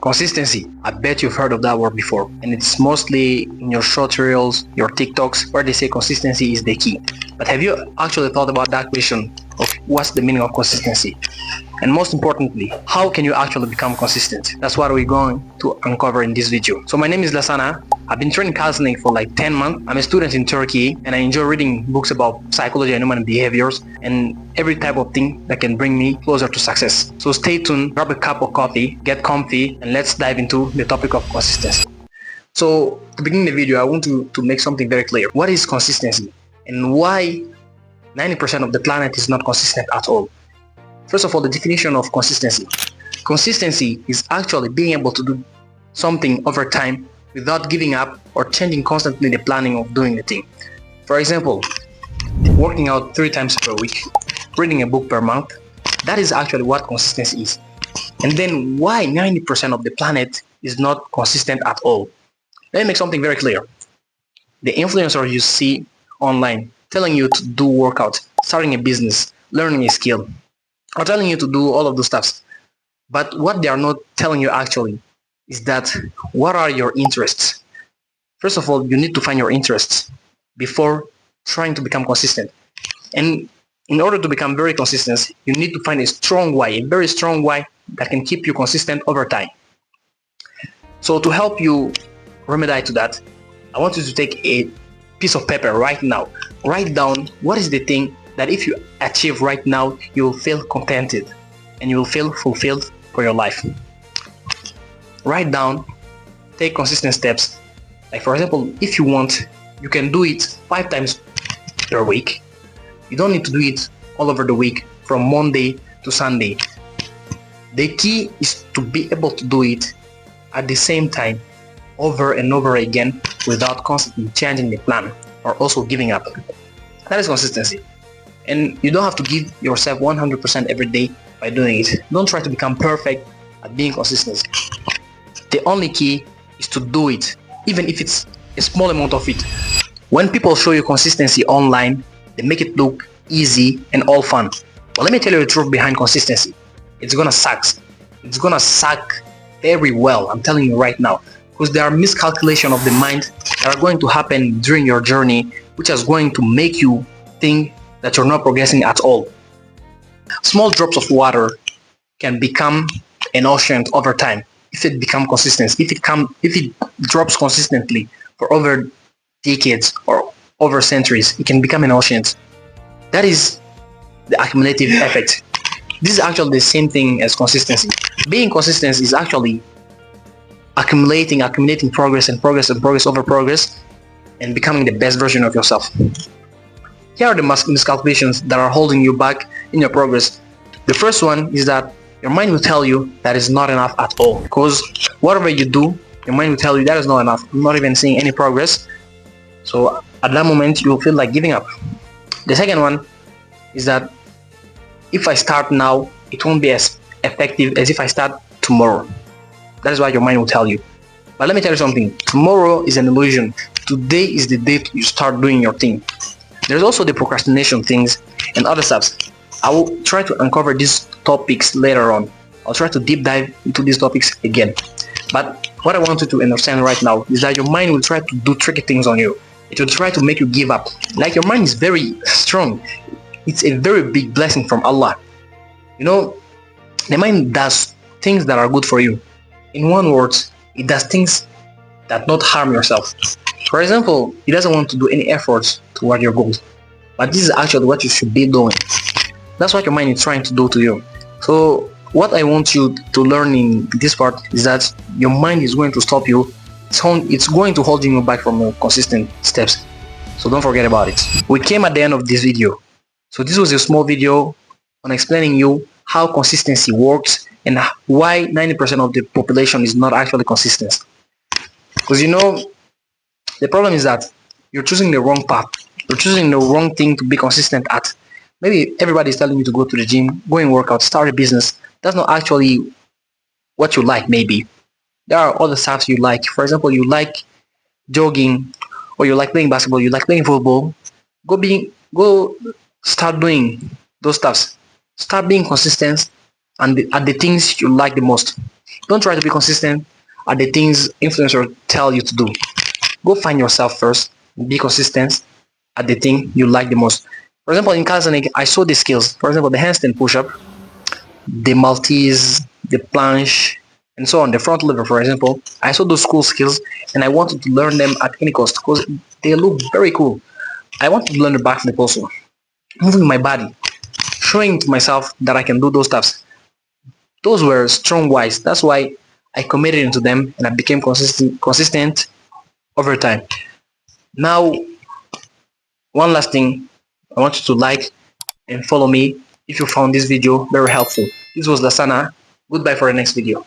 Consistency. I bet you've heard of that word before, and it's mostly in your short reels, your TikToks, where they say consistency is the key. But have you actually thought about that question of what's the meaning of consistency? And most importantly, how can you actually become consistent? That's what we're going to uncover in this video. So my name is Lasana. I've been training counseling for like 10 months. I'm a student in Turkey and I enjoy reading books about psychology and human behaviors and every type of thing that can bring me closer to success. So stay tuned, grab a cup of coffee, get comfy, and let's dive into the topic of consistency. So to begin the video, I want to make something very clear. What is consistency and why 90% of the planet is not consistent at all? First of all, the definition of consistency. Consistency is actually being able to do something over time without giving up or changing constantly the planning of doing the thing. For example, working out 3 times per week, reading a book per month. That is actually what consistency is. And then why 90% of the planet is not consistent at all? Let me make something very clear. The influencers you see online telling you to do workout, starting a business, learning a skill, or telling you to do all of those stuff. But what they are not telling you actually is that what are your interests? First of all, you need to find your interests before trying to become consistent. And in order to become very consistent, you need to find a strong why, a very strong why that can keep you consistent over time. So to help you remedy to that, I want you to take a piece of paper right now. Write down what is the thing that if you achieve right now, you will feel contented and you will feel fulfilled for your life. Write down, take consistent steps. Like for example, if you want, you can do it 5 times per week. You don't need to do it all over the week from Monday to Sunday. The key is to be able to do it at the same time over and over again without constantly changing the plan or also giving up. That is consistency. And you don't have to give yourself 100% every day by doing it. Don't try to become perfect at being consistent. The only key is to do it, even if it's a small amount of it. When people show you consistency online, they make it look easy and all fun. But let me tell you the truth behind consistency. It's gonna suck. It's gonna suck very well, I'm telling you right now. Because there are miscalculations of the mind that are going to happen during your journey, which is going to make you think that you're not progressing at all. Small drops of water can become an ocean over time if it becomes consistent. If it drops consistently for over decades or over centuries, it can become an ocean. That is the accumulative effect. This is actually the same thing as consistency. Being consistent is actually accumulating progress over progress and becoming the best version of yourself. Here are the miscalculations that are holding you back in your progress. The first one is that your mind will tell you that is not enough at all, because whatever you do, your mind will tell you that is not enough. I'm not even seeing any progress. So at that moment, you will feel like giving up. The second one is that if I start now, it won't be as effective as if I start tomorrow. That is what your mind will tell you. But let me tell you something. Tomorrow is an illusion. Today is the day you start doing your thing. There's also the procrastination things and other stuff. I will try to uncover these topics later on. I'll try to deep dive into these topics again. But what I want you to understand right now is that your mind will try to do tricky things on you. It will try to make you give up. Like your mind is very strong. It's a very big blessing from Allah. You know, the mind does things that are good for you. In one word, it does things that not harm yourself. For example, it doesn't want to do any efforts toward your goals. But this is actually what you should be doing. That's what your mind is trying to do to you. So what I want you to learn in this part is that your mind is going to stop you. It's going to hold you back from your consistent steps. So don't forget about it. We came at the end of this video. So this was a small video on explaining you how consistency works and why 90% of the population is not actually consistent. Because you know, the problem is that you're choosing the wrong path. You're choosing the wrong thing to be consistent at. Maybe everybody is telling you to go to the gym, go and work out, start a business. That's not actually what you like, maybe. There are other stuff you like. For example, you like jogging, or you like playing basketball, you like playing football. Go start doing those stuffs. Start being consistent and at the things you like the most. Don't try to be consistent at the things influencers tell you to do. Go find yourself first. Be consistent at the thing you like the most. For example, in calisthenics, I saw the skills. For example, the handstand push-up, the Maltese, the planche, and so on. The front lever, for example. I saw those cool skills and I wanted to learn them at any cost because they look very cool. I wanted to learn the backflip also. Moving my body, showing to myself that I can do those stuffs. Those were strong whys. That's why I committed into them and I became consistent over time. Now, one last thing, I want you to like and follow me if you found this video very helpful. This was Lasana. Goodbye for the next video.